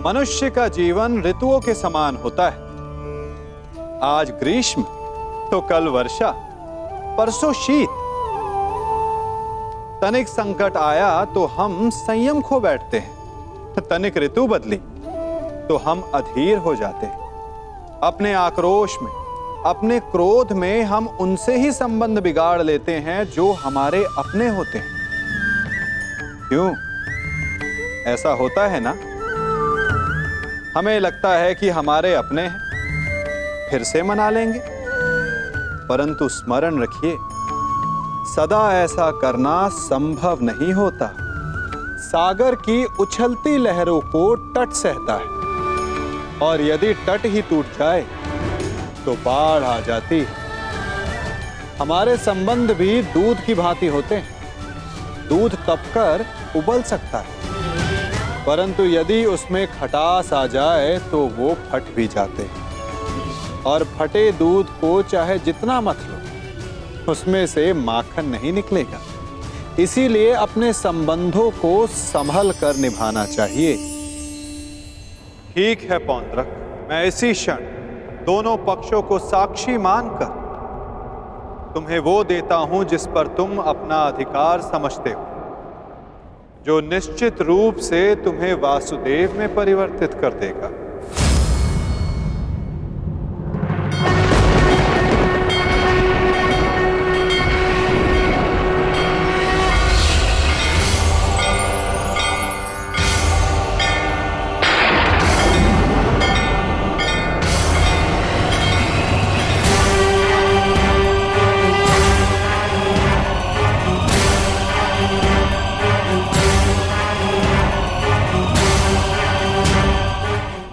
मनुष्य का जीवन ऋतुओं के समान होता है। आज ग्रीष्म तो कल वर्षा, परसों शीत। तनिक संकट आया तो हम संयम खो बैठते हैं, तनिक ऋतु बदली तो हम अधीर हो जाते हैं। अपने आक्रोश में, अपने क्रोध में हम उनसे ही संबंध बिगाड़ लेते हैं जो हमारे अपने होते हैं। क्यों ऐसा होता है ना? हमें लगता है कि हमारे अपने हैं, फिर से मना लेंगे, परंतु स्मरण रखिए, सदा ऐसा करना संभव नहीं होता। सागर की उछलती लहरों को तट सहता है, और यदि तट ही टूट जाए तो बाढ़ आ जाती है। हमारे संबंध भी दूध की भांति होते हैं। दूध तपकर उबल सकता है, परंतु यदि उसमें खटास आ जाए तो वो फट भी जाते हैं। और फटे दूध को चाहे जितना मत लो, उसमें से माखन नहीं निकलेगा। इसीलिए अपने संबंधों को संभल कर निभाना चाहिए। ठीक है पौंड्रक, मैं इसी क्षण दोनों पक्षों को साक्षी मानकर तुम्हें वो देता हूं जिस पर तुम अपना अधिकार समझते हो, जो निश्चित रूप से तुम्हें वासुदेव में परिवर्तित कर देगा।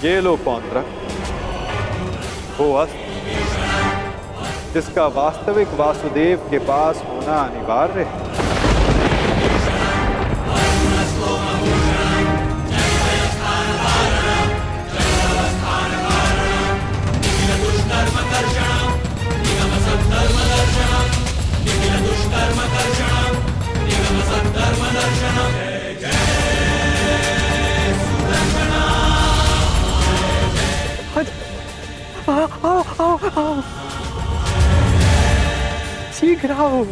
ये लो पौंड्रक, वो अस्त्र जिसका वास्तविक वासुदेव के पास होना अनिवार्य है। आओ, शीघ्र आओ।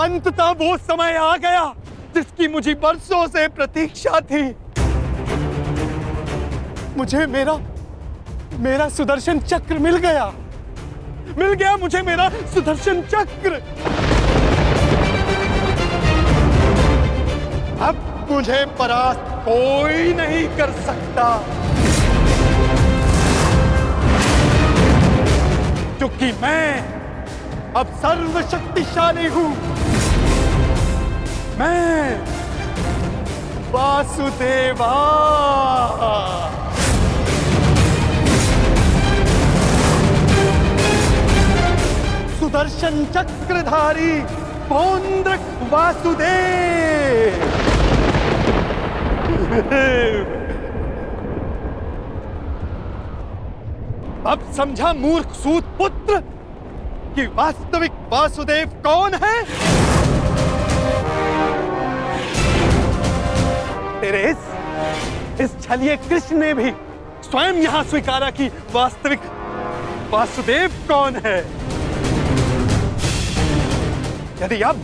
अंततः वो समय आ गया जिसकी मुझे बरसों से प्रतीक्षा थी। मुझे मेरा सुदर्शन चक्र मिल गया मुझे मेरा सुदर्शन चक्र। अब मुझे परास्त कोई नहीं कर सकता, क्योंकि मैं अब सर्वशक्तिशाली हूं। मैं वासुदेवा। सुदर्शन चक्रधारी पौंड्रक वासुदेव। अब समझा मूर्ख सूत पुत्र कि वास्तविक वासुदेव कौन है? तेरे इस छलिए कृष्ण ने भी स्वयं यहां स्वीकारा कि वास्तविक वासुदेव कौन है। यदि अब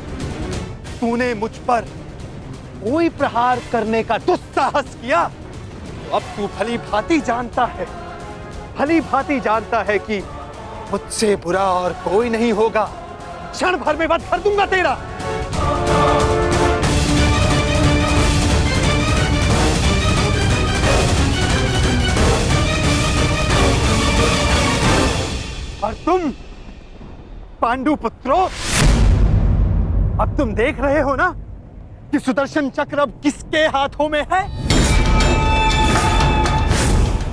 तूने मुझ पर कोई प्रहार करने का दुस्साहस किया, तो अब तू भली भांति जानता है कि मुझसे बुरा और कोई नहीं होगा। क्षण भर में वध कर दूंगा तेरा। और तुम पांडु पुत्रों, अब तुम देख रहे हो ना कि सुदर्शन चक्र अब किसके हाथों में है?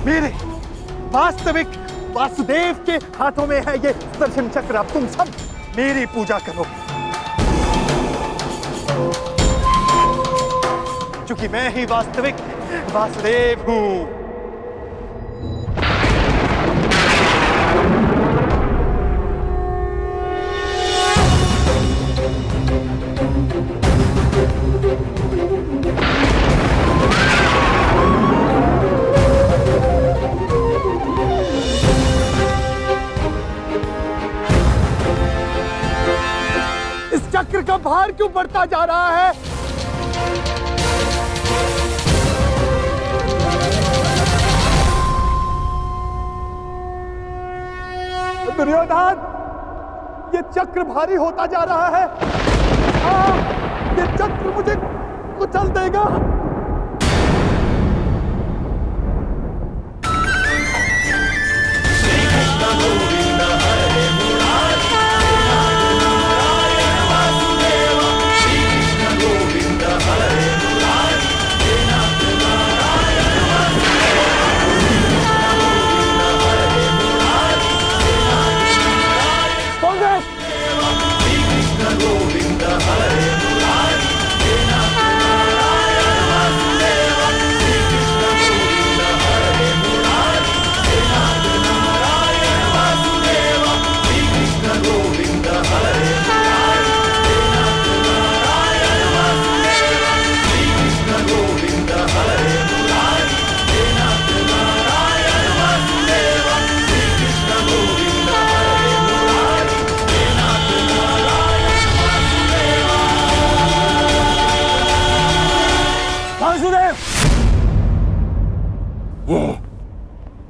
मेरे वास्तविक वासुदेव के हाथों में है ये सुदर्शन चक्र। अब तुम सब मेरी पूजा करो, क्योंकि मैं ही वास्तविक वासुदेव हूं। इस चक्र का भार क्यों बढ़ता जा रहा है? दुर्योधन, ये चक्र भारी होता जा रहा है। ये चक्र मुझे कुचल देगा।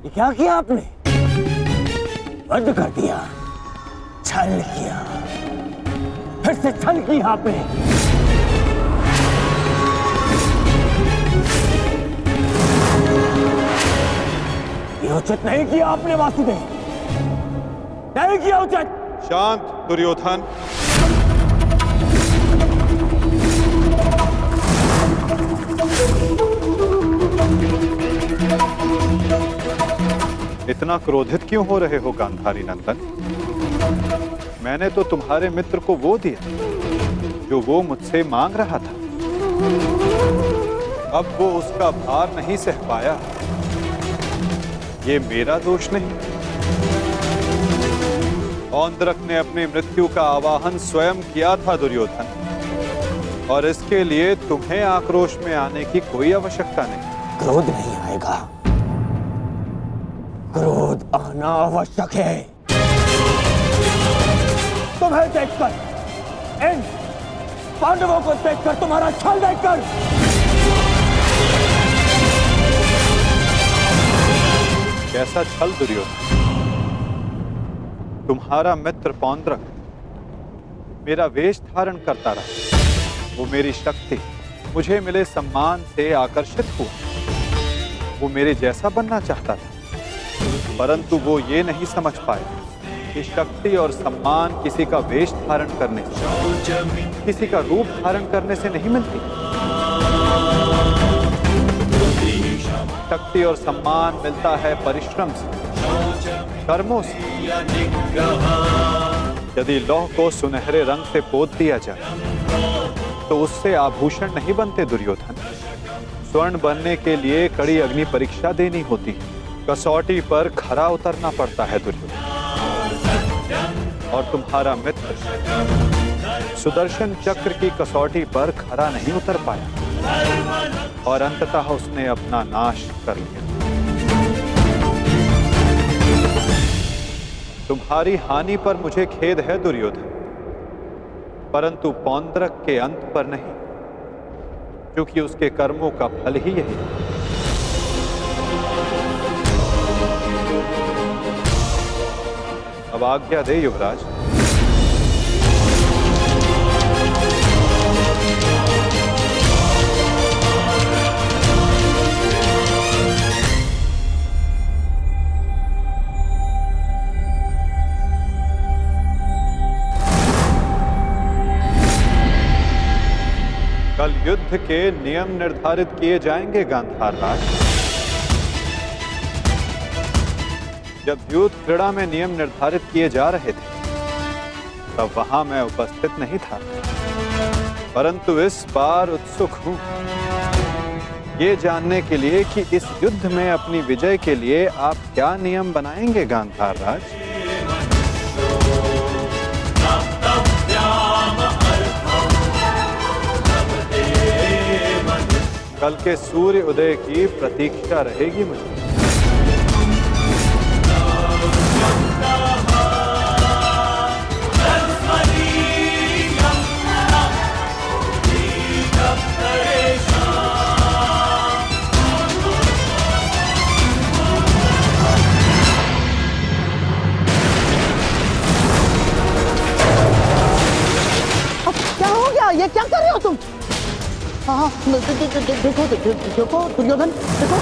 ये क्या किया आपने? बंद कर दिया, छल किया, फिर से छल किया आपने। ये उचित नहीं किया आपने वासुदेव, नहीं किया उचित। शांत दुर्योधन। इतना क्रोधित क्यों हो रहे हो गांधारी नंदन? मैंने तो तुम्हारे मित्र को वो दिया जो वो मुझसे मांग रहा था। अब वो उसका भार नहीं सह पाया, ये मेरा दोष नहीं। औंद्रक ने अपनी मृत्यु का आवाहन स्वयं किया था दुर्योधन, और इसके लिए तुम्हें आक्रोश में आने की कोई आवश्यकता नहीं। क्रोध नहीं आएगा, क्रोध आना आवश्यक है। तुम्हें देखकर, इन पांडवों को देखकर, तुम्हारा छल देखकर। कैसा छल दुर्योधन? तुम्हारा मित्र पौंद्रक मेरा वेश धारण करता रहा, वो मेरी शक्ति, मुझे मिले सम्मान से आकर्षित हुआ। वो मेरे जैसा बनना चाहता था, परंतु वो ये नहीं समझ पाए कि शक्ति और सम्मान किसी का वेश धारण करने से, किसी का रूप धारण करने से नहीं मिलती। शक्ति और सम्मान मिलता है परिश्रम से, कर्मों से। यदि लौह को सुनहरे रंग से पोत दिया जाए तो उससे आभूषण नहीं बनते दुर्योधन। स्वर्ण बनने के लिए कड़ी अग्नि परीक्षा देनी होती है, कसौटी पर खरा उतरना पड़ता है दुर्योधन। और तुम्हारा मित्र सुदर्शन चक्र की कसौटी पर खरा नहीं उतर पाया, और अंततः उसने अपना नाश कर लिया। तुम्हारी हानि पर मुझे खेद है दुर्योधन, परंतु पौंद्रक के अंत पर नहीं, क्योंकि उसके कर्मों का फल ही यही है। अब आज्ञा दे युवराज। कल युद्ध के नियम निर्धारित किए जाएंगे गांधार राज। जब युद्ध क्रीड़ा में नियम निर्धारित किए जा रहे थे तब वहां मैं उपस्थित नहीं था, परंतु इस बार उत्सुक हूं ये जानने के लिए कि इस युद्ध में अपनी विजय के लिए आप क्या नियम बनाएंगे गांधार राज। कल के सूर्य उदय की प्रतीक्षा रहेगी मुझे। क्या हो गया? ये क्या कर रहे हो तुम? हाँ, देखो देखो दुर्योधन, देखो।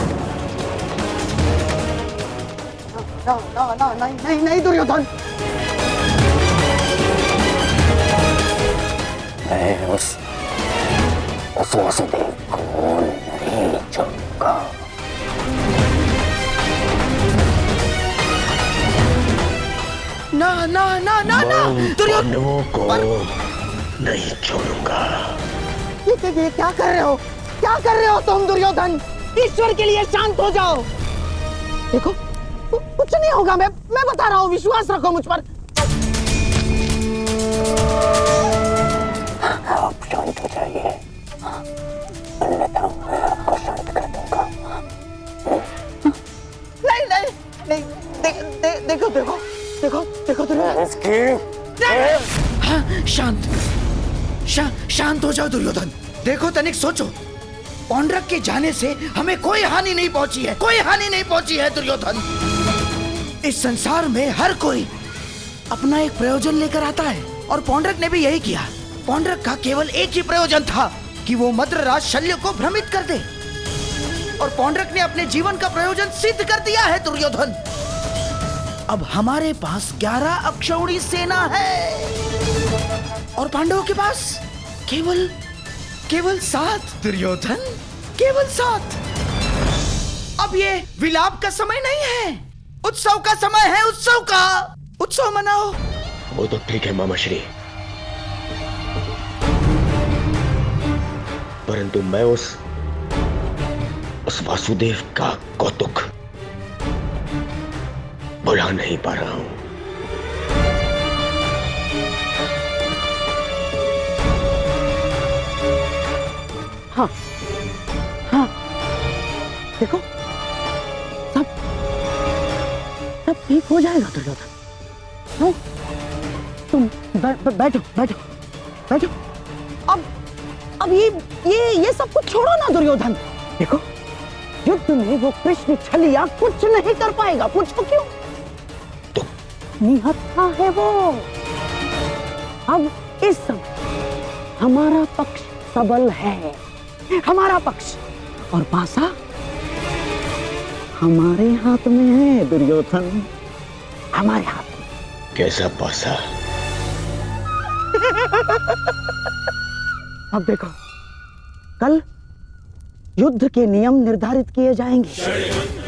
ना, नहीं दुर्योधन। मैं उस वासुदेव को नहीं छोड़ूंगा। ना दुर्योधन को नहीं छोड़ूंगा। ये क्या कर रहे हो? क्या कर रहे हो तुम दुर्योधन? ईश्वर के लिए शांत हो जाओ। देखो कुछ नहीं होगा, मैं बता रहा हूँ, विश्वास रखो मुझ पर। आप शांत हो जाइए, अन्यथा मैं आपको शांत कर दूंगा। नहीं, देखो दुर्योधन। हाँ, शांत हो जाओ दुर्योधन। देखो तनिक सोचो, पौंड्रक के जाने से हमें कोई हानि नहीं पहुंची है दुर्योधन। इस संसार में हर कोई अपना एक प्रयोजन लेकर आता है और पौंड्रक ने भी यही किया। पौंड्रक का केवल एक ही प्रयोजन था कि वो मद्रराज शल्य को भ्रमित कर दे, और पौंड्रक ने अपने जीवन का प्रयोजन सिद्ध कर दिया है दुर्योधन। अब हमारे पास 11 अक्षौणी सेना है और पांडवों के पास केवल 7 दुर्योधन, केवल 7। अब ये विलाप का समय नहीं है, उत्सव का समय है। उत्सव मनाओ। वो तो ठीक है मामा श्री, परंतु मैं उस वासुदेव का कौतुक भुला नहीं पा रहा हूं। हाँ, देखो सब ठीक हो जाएगा दुर्योधन। हाँ, तुम बैठो। अब ये सब कुछ छोड़ो ना दुर्योधन। देखो युद्ध में वो कृष्ण छलिया कुछ नहीं कर पाएगा। पूछो क्यों? तो निहत्था है वो। अब इस समय हमारा पक्ष सबल है, हमारा पक्ष, और पासा हमारे हाथ में है दुर्योधन, हमारे हाथ में। कैसा पासा? अब देखो, कल युद्ध के नियम निर्धारित किए जाएंगे।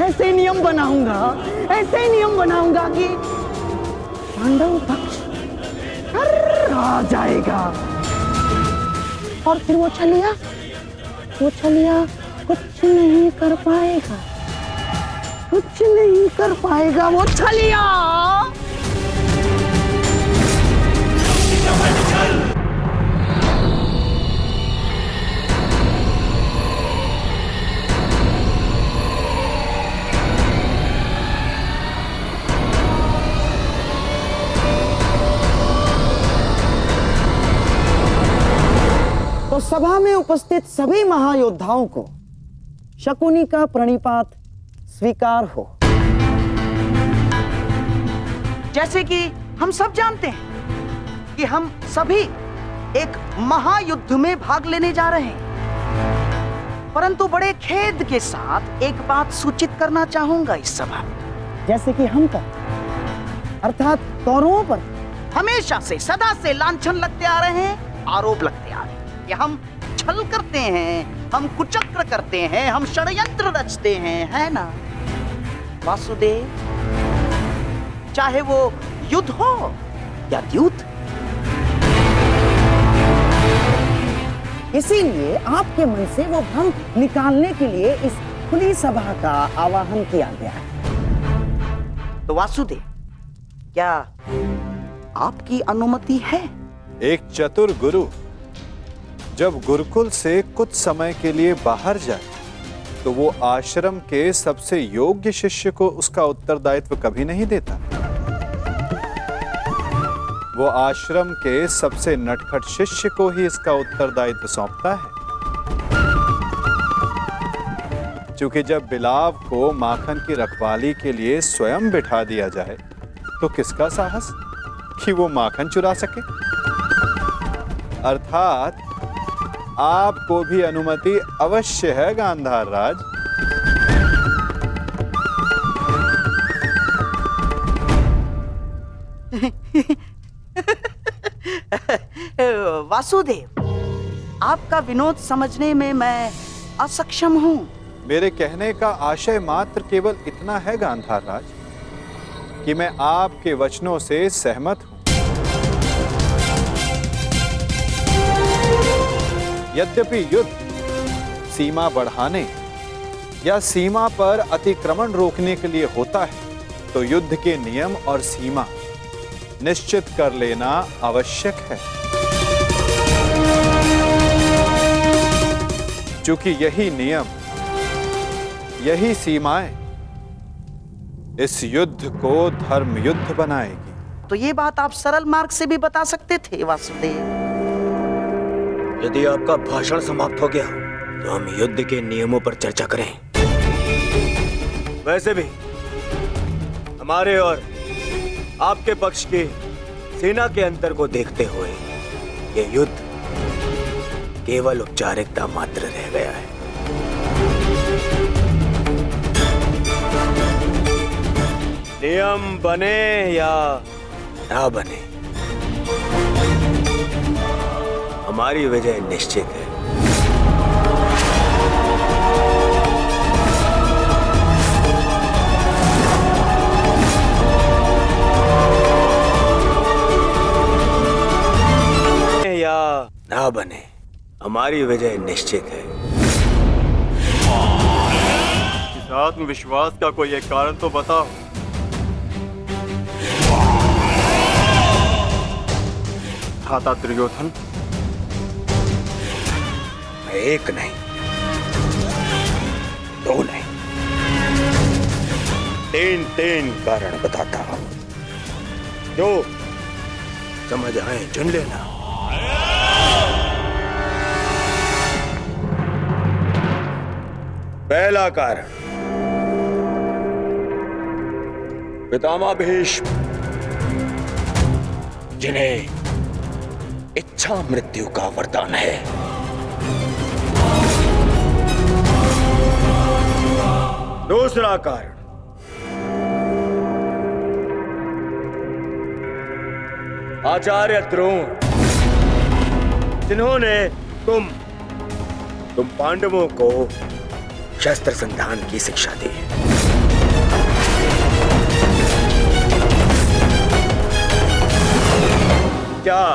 ऐसे नियम बनाऊंगा कि पांडव पक्ष आ जाएगा, और फिर वो छलिया कुछ नहीं कर पाएगा वो छलिया। तो सभा में उपस्थित सभी महायोद्धाओं को शकुनी का प्रणिपात स्वीकार हो। जैसे कि हम सब जानते हैं कि हम सभी एक महायुद्ध में भाग लेने जा रहे हैं, परंतु बड़े खेद के साथ एक बात सूचित करना चाहूंगा इस सभा में। जैसे कि हम अर्थात कौरवों पर हमेशा से, सदा से लांछन लगते आ रहे हैं, आरोप लगते आ रहे हैं कि हम छल करते हैं, हम कुचक्र करते हैं, हम षड्यंत्र रचते हैं, है ना वासुदेव? चाहे वो युद्ध हो या युद्ध। इसीलिए आपके मन से वो भ्रम निकालने के लिए इस खुली सभा का आवाहन किया गया है। तो वासुदेव, क्या आपकी अनुमति है? एक चतुर गुरु जब गुरुकुल से कुछ समय के लिए बाहर जाए तो वो आश्रम के सबसे योग्य शिष्य को उसका उत्तरदायित्व कभी नहीं देता। वो आश्रम के सबसे नटखट शिष्य को ही इसका उत्तरदायित्व सौंपता है। क्योंकि जब बिलाव को माखन की रखवाली के लिए स्वयं बिठा दिया जाए तो किसका साहस कि वो माखन चुरा सके। अर्थात आपको भी अनुमति अवश्य है गांधार राज। वासुदेव, आपका विनोद समझने में मैं असक्षम हूं। मेरे कहने का आशय मात्र केवल इतना है गांधार राज कि मैं आपके वचनों से सहमत हूं। यद्यपि युद्ध सीमा बढ़ाने या सीमा पर अतिक्रमण रोकने के लिए होता है, तो युद्ध के नियम और सीमा निश्चित कर लेना आवश्यक है। क्योंकि यही नियम, यही सीमाएं इस युद्ध को धर्म युद्ध बनाएगी। तो ये बात आप सरल मार्ग से भी बता सकते थे वासुदेव। यदि आपका भाषण समाप्त हो गया तो हम युद्ध के नियमों पर चर्चा करें। वैसे भी हमारे और आपके पक्ष की सेना के अंतर को देखते हुए ये युद्ध केवल औपचारिकता मात्र रह गया है। नियम बने या ना बने, हमारी विजय निश्चित है। या ना बने, हमारी विजय निश्चित है। इस आत्मविश्वास का कोई एक कारण तो बताओ। खाता दुर्योधन, मैं एक नहीं, दो नहीं, तीन कारण बताता हूं। जो समझ आए चुन लेना। पहला कारण, पितामह भीष्म जिन्हें इच्छा मृत्यु का वरदान है। दूसरा कारण, आचार्य द्रोण जिन्होंने तुम पांडवों को शस्त्र संधान की शिक्षा दी। क्या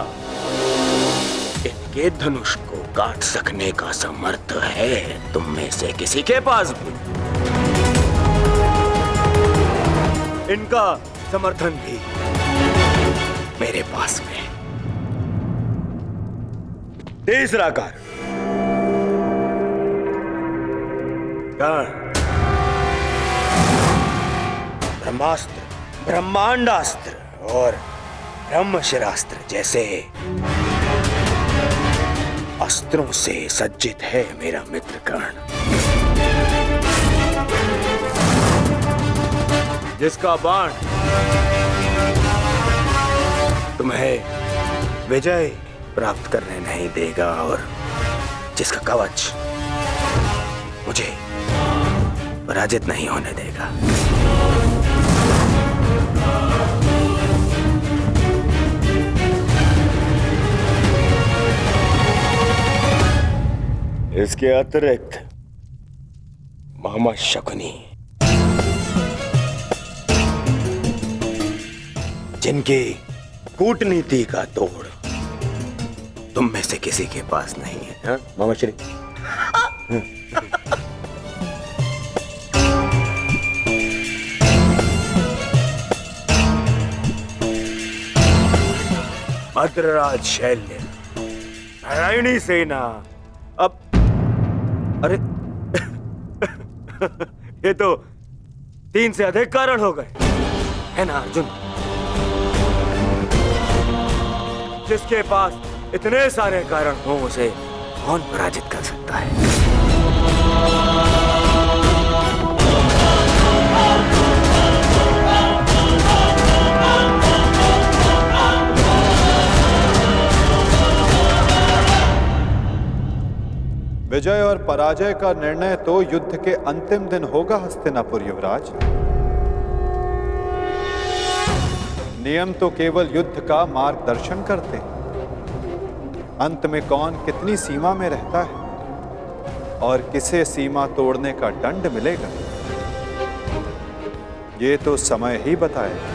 इनके धनुष को काट सकने का समर्थ है तुम में से किसी के पास भी? इनका समर्थन भी मेरे पास में। तीसरा कारण, ब्रह्मास्त्र, ब्रह्मांडास्त्र और ब्रह्मशिरास्त्र जैसे अस्त्रों से सज्जित है मेरा मित्र कर्ण, जिसका बाण तुम्हें विजय प्राप्त करने नहीं देगा और जिसका कवच मुझे पराजित नहीं होने देगा। इसके अतिरिक्त मामा शकुनी, जिनकी कूटनीति का तोड़ तुम में से किसी के पास नहीं है, हा? मामा श्री। भद्रराज शैल्य, नारायणी सेना, अब अरे ये तो 3 से अधिक कारण हो गए, है ना अर्जुन? जिसके पास इतने सारे कारण हो उसे कौन पराजित कर सकता है? विजय और पराजय का निर्णय तो युद्ध के अंतिम दिन होगा हस्तिनापुर युवराज। नियम तो केवल युद्ध का मार्गदर्शन करते हैं। अंत में कौन कितनी सीमा में रहता है और किसे सीमा तोड़ने का दंड मिलेगा, ये तो समय ही बताएगा।